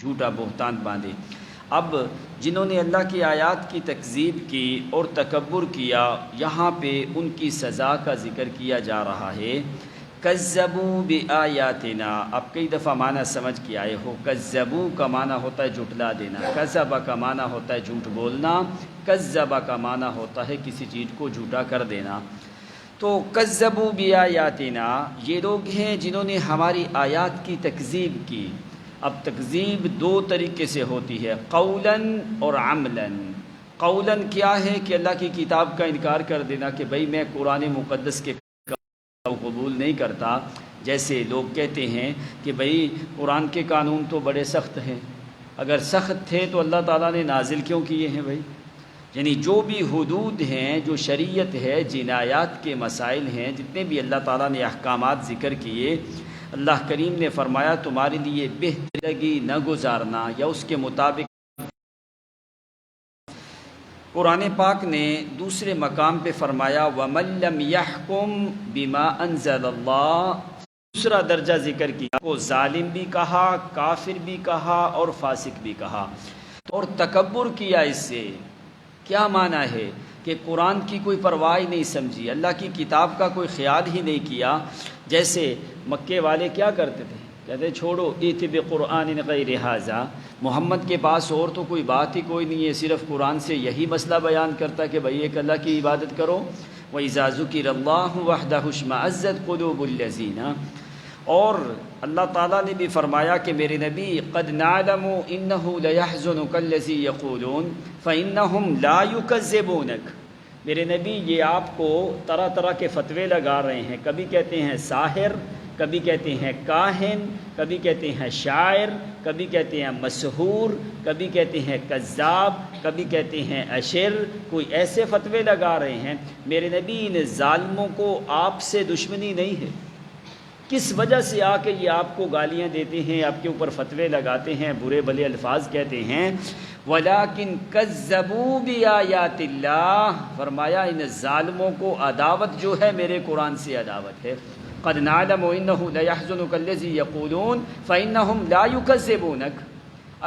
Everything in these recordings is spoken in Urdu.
جھوٹا بہتان باندھے۔ اب جنہوں نے اللہ کی آیات کی تکذیب کی اور تکبر کیا، یہاں پہ ان کی سزا کا ذکر کیا جا رہا ہے۔ کذبوا بآیاتنا، اب کئی دفعہ معنی سمجھ کے آئے ہو۔ کذبوا کا معنی ہوتا ہے جھٹلا دینا، کذب کا معنی ہوتا ہے جھوٹ بولنا، کذب کا معنی ہوتا ہے کسی چیز کو جھوٹا کر دینا۔ تو کذبوا بآیاتنا، یہ لوگ ہیں جنہوں نے ہماری آیات کی تکذیب کی۔ اب تکذیب دو طریقے سے ہوتی ہے، قولاً اور عملاً۔ قولاً کیا ہے کہ اللہ کی کتاب کا انکار کر دینا کہ بھئی میں قرآن مقدس کے قبول نہیں کرتا، جیسے لوگ کہتے ہیں کہ بھئی قرآن کے قانون تو بڑے سخت ہیں، اگر سخت تھے تو اللہ تعالیٰ نے نازل کیوں کیے ہیں بھئی؟ یعنی جو بھی حدود ہیں، جو شریعت ہے، جنایات کے مسائل ہیں، جتنے بھی اللہ تعالیٰ نے احکامات ذکر کیے، اللہ کریم نے فرمایا تمہارے لیے بہتر لگی نہ گزارنا یا اس کے مطابق۔ قرآن پاک نے دوسرے مقام پہ فرمایا وَمَن لَّمْ يَحْكُم بِمَا أَنزَلَ اللَّهُ، دوسرا درجہ ذکر کیا، کو ظالم بھی کہا، کافر بھی کہا اور فاسق بھی کہا، اور تکبر کیا۔ اس سے کیا معنی ہے کہ قرآن کی کوئی پرواہ نہیں سمجھی، اللہ کی کتاب کا کوئی خیال ہی نہیں کیا۔ جیسے مکے والے کیا کرتے تھے، کہتے چھوڑو ایت بقرآن غیر ھذا، محمد کے پاس اور تو کوئی بات ہی کوئی نہیں ہے، صرف قرآن سے یہی مسئلہ بیان کرتا کہ بھئی ایک اللہ کی عبادت کرو۔ وَإِذَا ذُكِرَ اللَّهُ وَحْدَهُ اشْمَأَزَّتْ قُلُوبُ الَّذِينَ، اور اللہ تعالیٰ نے بھی فرمایا کہ میرے نبی قد نعلم انه ليحزنك الذي يقولون فانهم لا يكذبونك، میرے نبی یہ آپ کو طرح طرح کے فتوے لگا رہے ہیں، کبھی کہتے ہیں ساحر، کبھی کہتے ہیں کاہن، کبھی کہتے ہیں شاعر، کبھی کہتے ہیں مسحور، کبھی کہتے ہیں کذاب، کبھی کہتے ہیں اشر، کوئی ایسے فتوے لگا رہے ہیں۔ میرے نبی ان ظالموں کو آپ سے دشمنی نہیں ہے، کس وجہ سے آ کے یہ آپ کو گالیاں دیتے ہیں، آپ کے اوپر فتوے لگاتے ہیں، برے بھلے الفاظ کہتے ہیں۔ وَلَٰكِن كَذَّبُوا بِآيَاتِ اللَّهِ، فرمایا ان ظالموں کو عداوت جو ہے میرے قرآن سے عداوت ہے۔ قَدْ نَعْلَمُ إِنَّهُ لَيَحْزُنُكَ الَّذِي يَقُولُونَ فَإِنَّهُمْ لَا يُكَذِّبُونَكَ،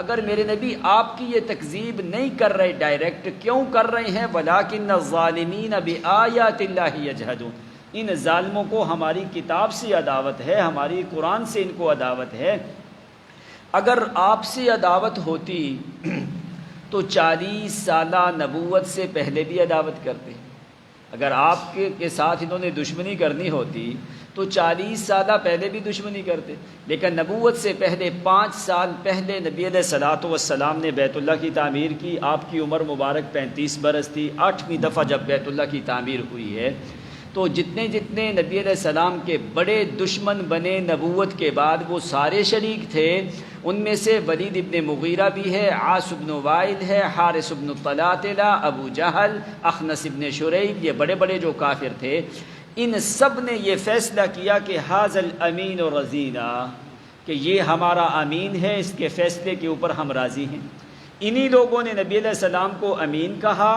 اگر میرے نبی آپ کی یہ تکذیب نہیں کر رہے ڈائریکٹ، کیوں کر رہے ہیں؟ وَلَٰكِنَّ الظَّالِمِينَ بِآيَاتِ اللَّهِ يَجْحَدُونَ، ان ظالموں کو ہماری کتاب سے عداوت ہے، ہماری قرآن سے ان کو عداوت ہے۔ اگر آپ سے عداوت ہوتی تو 40 سالہ نبوت سے پہلے بھی عداوت کرتے۔ اگر آپ کے ساتھ انہوں نے دشمنی کرنی ہوتی تو 40 سالہ پہلے بھی دشمنی کرتے، لیکن نبوت سے پہلے 5 سال پہلے نبی علیہ الصلوۃ والسلام نے بیت اللہ کی تعمیر کی، آپ کی عمر مبارک 35 برس تھی، 8ویں دفعہ جب بیت اللہ کی تعمیر ہوئی ہے، تو جتنے جتنے نبی علیہ السلام کے بڑے دشمن بنے نبوت کے بعد وہ سارے شریک تھے۔ ان میں سے ولید ابن مغیرہ بھی ہے، عاص بن وائل ہے، حارث بن طلاتلہ، ابو جہل، اخنس ابن شریب، یہ بڑے بڑے جو کافر تھے، ان سب نے یہ فیصلہ کیا کہ ھذا الامین رضینا، کہ یہ ہمارا امین ہے، اس کے فیصلے کے اوپر ہم راضی ہیں۔ انہی لوگوں نے نبی علیہ السلام کو امین کہا،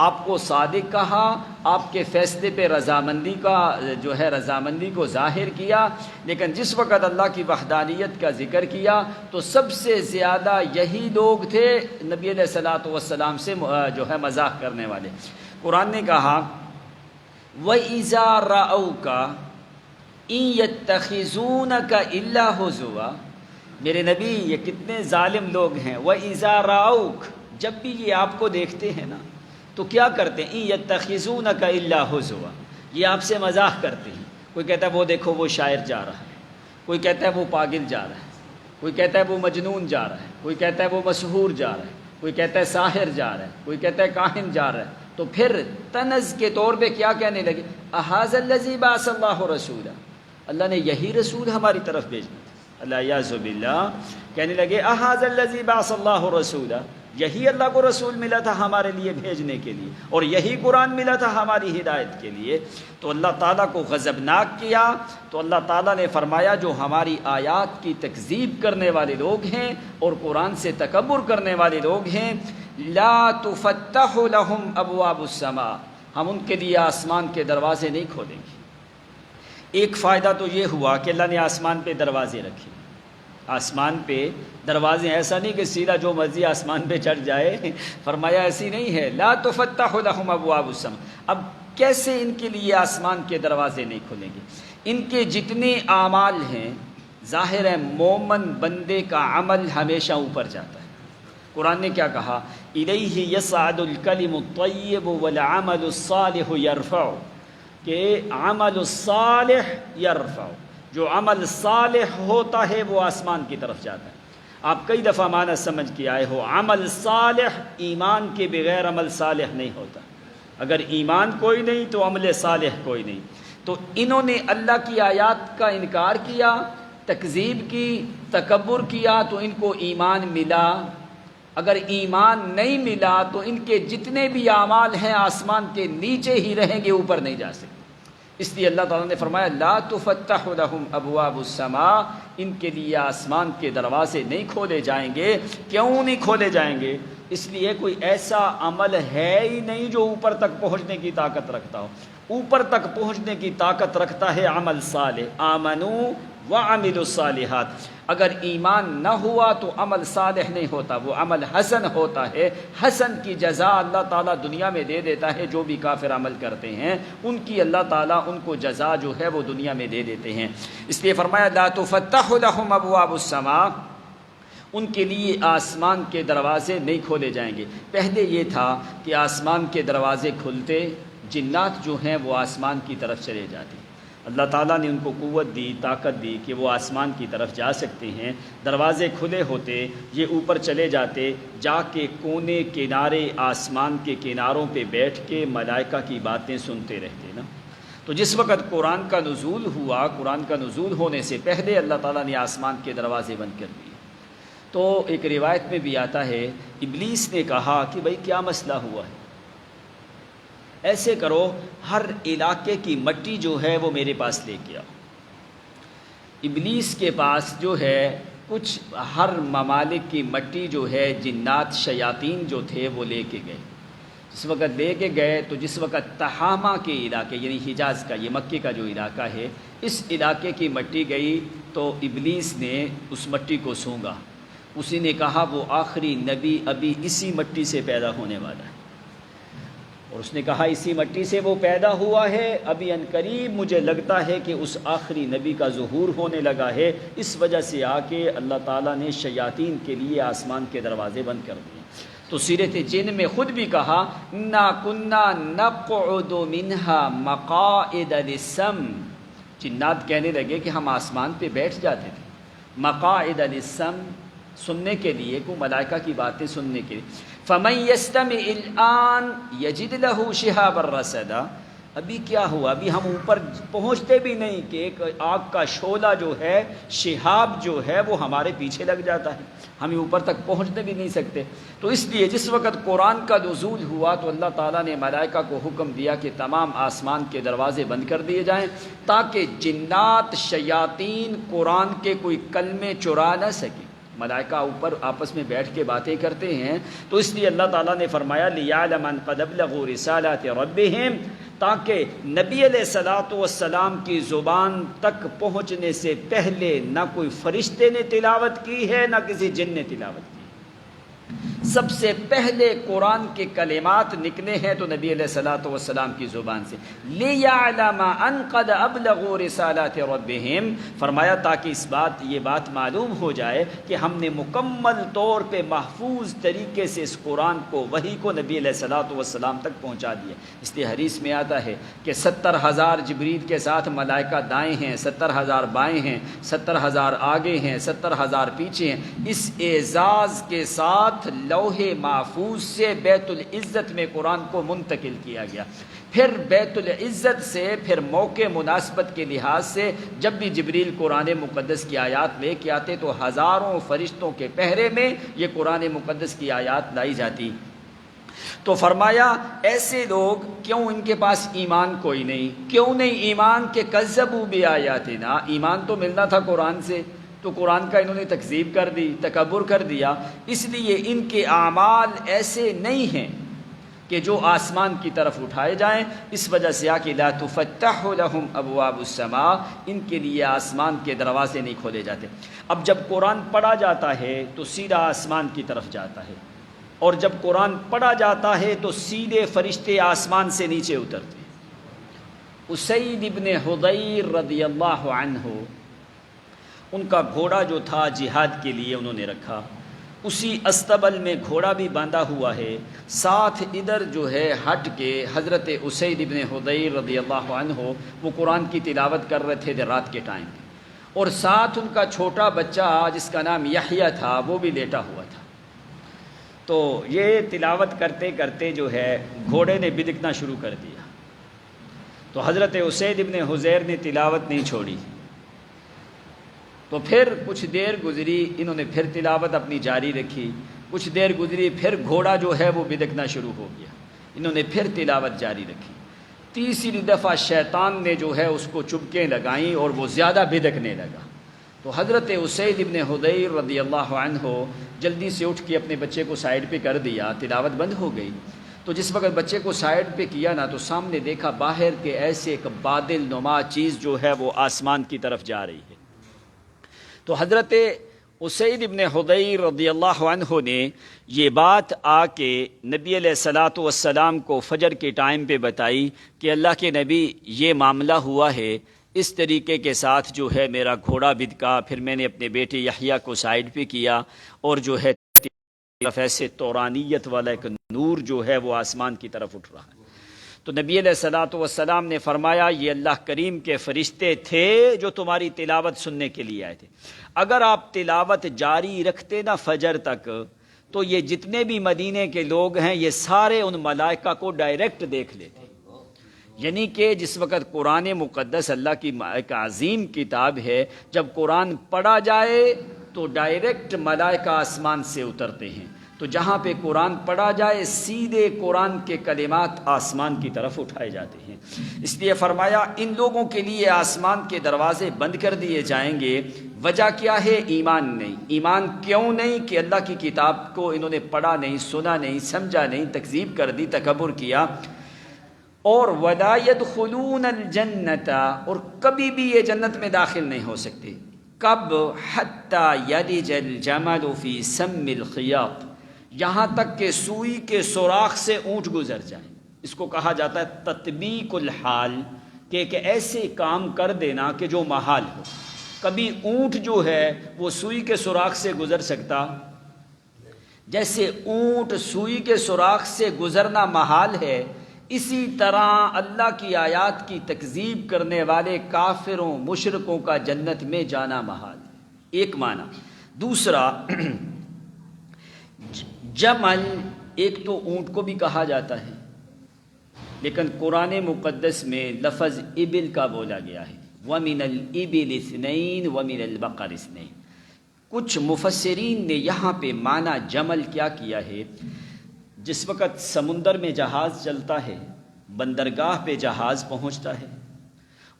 آپ کو صادق کہا، آپ کے فیصلے پہ رضامندی کا جو ہے رضامندی کو ظاہر کیا۔ لیکن جس وقت اللہ کی وحدانیت کا ذکر کیا تو سب سے زیادہ یہی لوگ تھے نبی علیہ الصلوۃ والسلام سے جو ہے مذاق کرنے والے۔ قرآن نے کہا وَإِذَا رَأَوْكَ إِن يَتَّخِذُونَكَ إِلَّا هُزُوًا، میرے نبی یہ کتنے ظالم لوگ ہیں۔ وَإِذَا رَأَوْكَ، جب بھی یہ آپ کو دیکھتے ہیں نا تو کیا کرتے ہیں؟ إِن يَتَّخِذُونَكَ إِلَّا هُزُوًا، یہ آپ سے مذاق کرتے ہیں۔ کوئی کہتا ہے وہ دیکھو وہ شاعر جا رہا ہے، کوئی کہتا ہے وہ پاگل جا رہا ہے، کوئی کہتا ہے وہ مجنون جا رہا ہے، کوئی کہتا ہے وہ مسحور جا رہا ہے، کوئی کہتا ہے ساحر جا رہا ہے، کوئی کہتا ہے کاہن جا رہا ہے۔ تو پھر طنز کے طور پہ کیا کہنے لگے؟ اَھَذَا الَّذِي بَعَثَ اللَّهُ رَسُولًا، اللہ نے یہی رسول ہماری طرف بھیجنا تھا۔ الیاذ باللہ، کہنے لگے اَھَذَا الَّذِي بَعَثَ اللَّهُ رَسُولًا، یہی اللہ کو رسول ملا تھا ہمارے لیے بھیجنے کے لیے، اور یہی قرآن ملا تھا ہماری ہدایت کے لیے۔ تو اللہ تعالیٰ کو غضبناک کیا، تو اللہ تعالیٰ نے فرمایا جو ہماری آیات کی تکذیب کرنے والے لوگ ہیں اور قرآن سے تکبر کرنے والے لوگ ہیں، لا تفتح لهم ابواب السماء، ہم ان کے لیے آسمان کے دروازے نہیں کھولیں گے۔ ایک فائدہ تو یہ ہوا کہ اللہ نے آسمان پہ دروازے رکھے، آسمان پہ دروازے، ایسا نہیں کہ سیدھا جو مرضی آسمان پہ چڑھ جائے، فرمایا ایسی نہیں ہے. لا تفتح لهم ابواب السماء. اب کیسے ان کے لیے آسمان کے دروازے نہیں کھلیں گے؟ ان کے جتنے اعمال ہیں، ظاہر ہے مومن بندے کا عمل ہمیشہ اوپر جاتا ہے. قرآن نے کیا کہا؟ الیہ یصعد الکلم الطیب والعمل الصالح یرفع، کہ عمل الصالح یرفع، جو عمل صالح ہوتا ہے وہ آسمان کی طرف جاتا ہے. آپ کئی دفعہ معنی سمجھ کے آئے ہو. عمل صالح، ایمان کے بغیر عمل صالح نہیں ہوتا. اگر ایمان کوئی نہیں تو عمل صالح کوئی نہیں. تو انہوں نے اللہ کی آیات کا انکار کیا، تکذیب کی، تکبر کیا، تو ان کو ایمان ملا. اگر ایمان نہیں ملا تو ان کے جتنے بھی اعمال ہیں آسمان کے نیچے ہی رہیں گے، اوپر نہیں جا سکتے. اس لیے اللہ تعالیٰ نے فرمایا لا تفتح لهم ابواب السماء، ان کے لیے آسمان کے دروازے نہیں کھولے جائیں گے. کیوں نہیں کھولے جائیں گے؟ اس لیے کوئی ایسا عمل ہے ہی نہیں جو اوپر تک پہنچنے کی طاقت رکھتا ہو. اوپر تک پہنچنے کی طاقت رکھتا ہے عمل صالح. آمنوا وعملوا الصالحات. اگر ایمان نہ ہوا تو عمل صالح نہیں ہوتا، وہ عمل حسن ہوتا ہے. حسن کی جزا اللہ تعالیٰ دنیا میں دے دیتا ہے. جو بھی کافر عمل کرتے ہیں ان کی اللہ تعالیٰ ان کو جزا جو ہے وہ دنیا میں دے دیتے ہیں. اس لیے فرمایا لا تفتح لهم ابواب السماء، ان کے لیے آسمان کے دروازے نہیں کھولے جائیں گے. پہلے یہ تھا کہ آسمان کے دروازے کھلتے، جنات جو ہیں وہ آسمان کی طرف چلے جاتے. اللہ تعالیٰ نے ان کو قوت دی، طاقت دی کہ وہ آسمان کی طرف جا سکتے ہیں. دروازے کھلے ہوتے، یہ اوپر چلے جاتے، جا کے کونے کنارے آسمان کے کناروں پہ بیٹھ کے ملائکہ کی باتیں سنتے رہتے نا. تو جس وقت قرآن کا نزول ہوا، قرآن کا نزول ہونے سے پہلے اللہ تعالیٰ نے آسمان کے دروازے بند کر دیے. تو ایک روایت میں بھی آتا ہے ابلیس نے کہا کہ بھائی کیا مسئلہ ہوا ہے، ایسے کرو ہر علاقے کی مٹی جو ہے وہ میرے پاس لے کے آؤ. ابلیس کے پاس جو ہے کچھ ہر ممالک کی مٹی جو ہے جنات شیاطین جو تھے وہ لے کے گئے. جس وقت لے کے گئے تو جس وقت تہامہ کے علاقے یعنی حجاز کا، یہ مکے کا جو علاقہ ہے، اس علاقے کی مٹی گئی تو ابلیس نے اس مٹی کو سونگا. اسی نے کہا وہ آخری نبی ابھی اسی مٹی سے پیدا ہونے والا ہے. اور اس نے کہا اسی مٹی سے وہ پیدا ہوا ہے، ابھی عنقریب مجھے لگتا ہے کہ اس آخری نبی کا ظہور ہونے لگا ہے. اس وجہ سے آ کے اللہ تعالیٰ نے شیاطین کے لیے آسمان کے دروازے بند کر دیے. تو سیرت جن میں خود بھی کہا انا کنا نقعد منها مقاعد للسمع. جنات کہنے لگے کہ ہم آسمان پہ بیٹھ جاتے تھے مقاعد للسمع، سننے کے لیے، کو ملائکہ کی باتیں سننے کے لیے. فمن یستمع الآن یجد له شہابا رصدا. ابھی کیا ہوا، ابھی ہم اوپر پہنچتے بھی نہیں کہ ایک آگ کا شعلہ جو ہے، شہاب جو ہے وہ ہمارے پیچھے لگ جاتا ہے، ہم اوپر تک پہنچنے بھی نہیں سکتے. تو اس لیے جس وقت قرآن کا نزول ہوا تو اللہ تعالیٰ نے ملائکہ کو حکم دیا کہ تمام آسمان کے دروازے بند کر دیے جائیں تاکہ جنات شیاطین قرآن کے کوئی کلمے چرا نہ سکیں. ملائکہ اوپر آپس میں بیٹھ کے باتیں کرتے ہیں، تو اس لیے اللہ تعالیٰ نے فرمایا لِيَعْلَمَ أَنْ قَدْ أَبْلَغُوا رِسَالَاتِ رَبِّهِمْ، تاکہ نبی علیہ الصلوۃ والسلام کی زبان تک پہنچنے سے پہلے نہ کوئی فرشتے نے تلاوت کی ہے نہ کسی جن نے تلاوت کی. سب سے پہلے قرآن کے کلمات نکلے ہیں تو نبی علیہ الصلوۃ والسلام کی زبان سے. لِيَعْلَمَ أَنْ قَدْ أَبْلَغُوا رِسَالَاتِ رَبِّهِمْ، فرمایا تاکہ یہ بات معلوم ہو جائے کہ ہم نے مکمل طور پہ محفوظ طریقے سے اس قرآن کو، وحی کو نبی علیہ الصلوۃ والسلام تک پہنچا دیا. اس لیے حدیث میں آتا ہے کہ 70,000 جبریل کے ساتھ ملائکہ دائیں ہیں، 70,000 بائیں ہیں، 70,000 آگے ہیں، 70,000 پیچھے ہیں. اس اعزاز کے ساتھ لوح محفوظ سے بیت العزت میں قرآن کو منتقل کیا گیا. پھر بیت العزت سے پھر موقع مناسبت کے لحاظ سے جب بھی جبریل قرآن مقدس کی آیات لے کے آتے تو ہزاروں فرشتوں کے پہرے میں یہ قرآن مقدس کی آیات لائی جاتی. تو فرمایا ایسے لوگ کیوں ان کے پاس ایمان کوئی نہیں، کیوں نہیں ایمان کہ کذبوا بآیاتنا، ایمان تو ملنا تھا قرآن سے، تو قرآن کا انہوں نے تکذیب کر دی، تکبر کر دیا. اس لیے ان کے اعمال ایسے نہیں ہیں کہ جو آسمان کی طرف اٹھائے جائیں، اس وجہ سے کہ لا تفتح لهم ابواب السماء، ان کے لیے آسمان کے دروازے نہیں کھولے جاتے۔ اب جب قرآن پڑھا جاتا ہے تو سیدھا آسمان کی طرف جاتا ہے، اور جب قرآن پڑھا جاتا ہے تو سیدھے فرشتے آسمان سے نیچے اترتے ہیں۔ اسید ابن حضیر رضی اللہ عنہ، ان کا گھوڑا جو تھا جہاد کے لیے انہوں نے رکھا، اسی استبل میں گھوڑا بھی باندھا ہوا ہے، ساتھ ادھر جو ہے ہٹ کے حضرت اسید ابن حضیر رضی اللہ عنہ وہ قرآن کی تلاوت کر رہے تھے رات کے ٹائم پہ، اور ساتھ ان کا چھوٹا بچہ جس کا نام یحییٰ تھا وہ بھی لیٹا ہوا تھا۔ تو یہ تلاوت کرتے کرتے جو ہے گھوڑے نے بدکنا شروع کر دیا، تو حضرت اسید ابن حضیر نے تلاوت نہیں چھوڑی، تو پھر کچھ دیر گزری، انہوں نے پھر تلاوت اپنی جاری رکھی، کچھ دیر گزری پھر گھوڑا جو ہے وہ بدکنا شروع ہو گیا، انہوں نے پھر تلاوت جاری رکھی، تیسری دفعہ شیطان نے جو ہے اس کو چبکیں لگائیں اور وہ زیادہ بدکنے لگا، تو حضرت اسید ابن حضیر رضی اللہ عنہ جلدی سے اٹھ کے اپنے بچے کو سائیڈ پہ کر دیا، تلاوت بند ہو گئی۔ تو جس وقت بچے کو سائیڈ پہ کیا نا، تو سامنے دیکھا باہر کے ایسے ایک بادل نما چیز جو ہے وہ آسمان کی طرف جا رہی ہے۔ تو حضرت اسید ابن حضیر رضی اللہ عنہ نے یہ بات آ کے نبی علیہ الصلاۃ والسلام کو فجر کے ٹائم پہ بتائی کہ اللہ کے نبی یہ معاملہ ہوا ہے، اس طریقے کے ساتھ جو ہے میرا گھوڑا بدکا، پھر میں نے اپنے بیٹے یحییٰ کو سائیڈ پہ کیا، اور جو ہے ایسے تورانیت والا ایک نور جو ہے وہ آسمان کی طرف اٹھ رہا ہے۔ تو نبی علیہ الصلاۃ والسلام نے فرمایا یہ اللہ کریم کے فرشتے تھے جو تمہاری تلاوت سننے کے لیے آئے تھے، اگر آپ تلاوت جاری رکھتے نا فجر تک تو یہ جتنے بھی مدینے کے لوگ ہیں یہ سارے ان ملائکہ کو ڈائریکٹ دیکھ لیتے، یعنی کہ جس وقت قرآن مقدس اللہ کی ایک عظیم کتاب ہے، جب قرآن پڑھا جائے تو ڈائریکٹ ملائکہ آسمان سے اترتے ہیں، تو جہاں پہ قرآن پڑھا جائے سیدھے قرآن کے کلمات آسمان کی طرف اٹھائے جاتے ہیں۔ اس لیے فرمایا ان لوگوں کے لیے آسمان کے دروازے بند کر دیے جائیں گے۔ وجہ کیا ہے؟ ایمان نہیں۔ ایمان کیوں نہیں؟ کہ اللہ کی کتاب کو انہوں نے پڑھا نہیں، سنا نہیں، سمجھا نہیں، تکذیب کر دی، تکبر کیا۔ اور وَلَا يَدْخُلُونَ الْجَنَّةَ، اور کبھی بھی یہ جنت میں داخل نہیں ہو سکتے۔ کب؟ حَتَّى يَلِجَ الْجَمَلُ فِي سَمِّ الْخِيَاطِ، یہاں تک کہ سوئی کے سوراخ سے اونٹ گزر جائے۔ اس کو کہا جاتا ہے تطبیق الحال، کہ ایک ایسے کام کر دینا کہ جو محال ہو۔ کبھی اونٹ جو ہے وہ سوئی کے سوراخ سے گزر سکتا؟ جیسے اونٹ سوئی کے سوراخ سے گزرنا محال ہے، اسی طرح اللہ کی آیات کی تکذیب کرنے والے کافروں مشرکوں کا جنت میں جانا محال ہے، ایک معنی۔ دوسرا، جمل ایک تو اونٹ کو بھی کہا جاتا ہے، لیکن قرآن مقدس میں لفظ ابل کا بولا گیا ہے، وَمِنَ الْإِبِلِ اثْنَيْنِ وَمِنَ الْبَقَرِ اثْنَيْنِ۔ کچھ مفسرین نے یہاں پہ معنی جمل کیا کیا ہے، جس وقت سمندر میں جہاز چلتا ہے، بندرگاہ پہ جہاز پہنچتا ہے،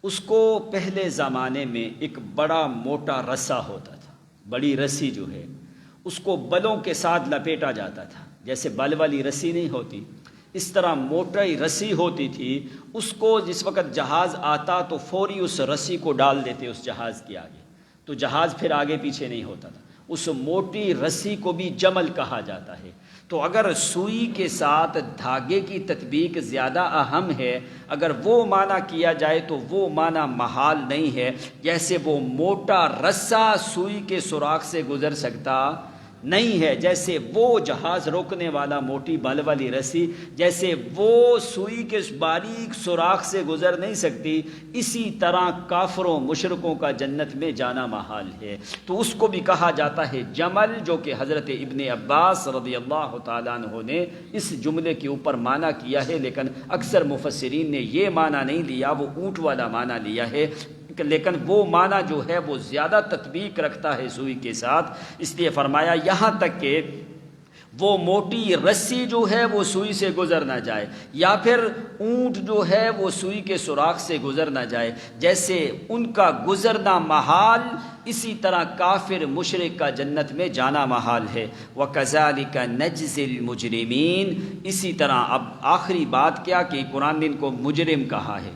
اس کو پہلے زمانے میں ایک بڑا موٹا رسا ہوتا تھا، بڑی رسی جو ہے اس کو بلوں کے ساتھ لپیٹا جاتا تھا، جیسے بل والی رسی نہیں ہوتی، اس طرح موٹی رسی ہوتی تھی، اس کو جس وقت جہاز آتا تو فوری اس رسی کو ڈال دیتے اس جہاز کے آگے، تو جہاز پھر آگے پیچھے نہیں ہوتا تھا۔ اس موٹی رسی کو بھی جمل کہا جاتا ہے۔ تو اگر سوئی کے ساتھ دھاگے کی تطبیق زیادہ اہم ہے، اگر وہ معنی کیا جائے تو وہ معنی محال نہیں ہے، جیسے وہ موٹا رسا سوئی کے سوراخ سے گزر سکتا نہیں ہے، جیسے وہ جہاز روکنے والا موٹی بل والی رسی، جیسے وہ سوئی کے باریک سوراخ سے گزر نہیں سکتی، اسی طرح کافروں مشرکوں کا جنت میں جانا محال ہے۔ تو اس کو بھی کہا جاتا ہے جمل، جو کہ حضرت ابن عباس رضی اللہ تعالیٰ عنہ نے اس جملے کے اوپر معنی کیا ہے، لیکن اکثر مفسرین نے یہ معنی نہیں لیا، وہ اونٹ والا معنی لیا ہے، لیکن وہ معنی جو ہے وہ زیادہ تطبیق رکھتا ہے سوئی کے ساتھ۔ اس لیے فرمایا یہاں تک کہ وہ موٹی رسی جو ہے وہ سوئی سے گزر نہ جائے، یا پھر اونٹ جو ہے وہ سوئی کے سوراخ سے گزر نہ جائے، جیسے ان کا گزرنا محال اسی طرح کافر مشرک کا جنت میں جانا محال ہے۔ وَكَذَلِكَ نَجْزِي الْمُجْرِمِينَ، اسی طرح اب آخری بات کیا کہ قرآن نے ان کو مجرم کہا ہے۔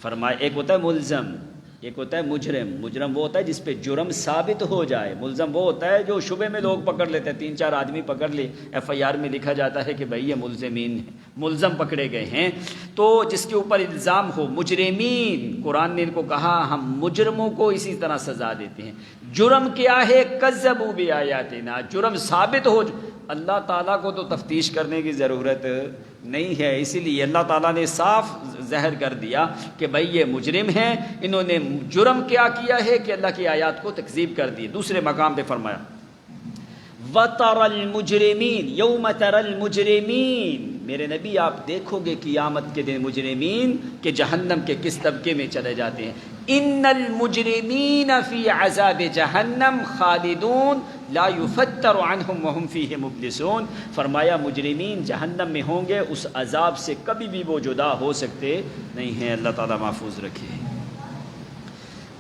فرمایا ایک ہوتا ہے ملزم، ایک ہوتا ہے مجرم۔ مجرم وہ ہوتا ہے جس پہ جرم ثابت ہو جائے، ملزم وہ ہوتا ہے جو شبے میں لوگ پکڑ لیتے ہیں، 3-4 آدمی پکڑ لی، ایف آئی آر میں لکھا جاتا ہے کہ بھئی یہ ملزمین ہیں، ملزم پکڑے گئے ہیں، تو جس کے اوپر الزام ہو۔ مجرمین، قرآن نے ان کو کہا ہم مجرموں کو اسی طرح سزا دیتے ہیں۔ جرم کیا ہے؟ کذبوا بآیاتنا، جرم ثابت ہو۔ اللہ تعالیٰ کو تو تفتیش کرنے کی ضرورت نہیں ہے، اسی لیے اللہ تعالیٰ نے صاف ظاہر کر دیا کہ بھئی یہ مجرم ہیں، انہوں نے جرم کیا کیا ہے کہ اللہ کی آیات کو تکذیب کر دی۔ دوسرے مقام پہ فرمایا وَتَرَى الْمُجْرِمِينَ يَوْمَ تَرَى الْمُجْرِمِينَ، میرے نبی آپ دیکھو گے قیامت کے دن مجرمین کہ جہنم کے کس طبقے میں چلے جاتے ہیں۔ ان المجرمین فی عذاب جہنم خالدون لا یفتر عنہم وہم فیہ مبلسون، فرمایا مجرمین جہنم میں ہوں گے، اس عذاب سے کبھی بھی وہ جدا ہو سکتے نہیں ہیں۔ اللہ تعالیٰ محفوظ رکھے۔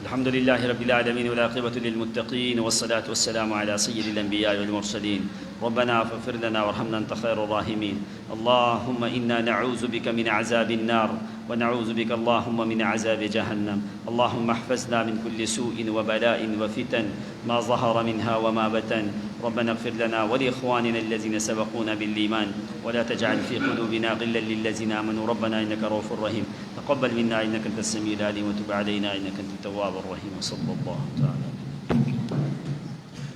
الحمد للہ رب العالمین والعاقبۃ للمتقین والصلاة والسلام علی سید الانبیاء والمرسلین ربنا فاغفر لنا وارحمنا انت خیر الراحمین اللهم انا نعوذ بك من عذاب النار ونعوذ بك اللهم من عذاب جهنم اللهم احفظنا من كل سوء وبلاء وفتن ما ظهر منها وما بطن ربنا اغفر لنا ولإخواننا الذين سبقونا بالإيمان ولا تجعل في قلوبنا غلا للذين آمنوا ربنا إنك رؤوف رحيم تقبل منا إنك أنت السميع العليم وتب علينا إنك أنت التواب الرحيم صلى الله تعالى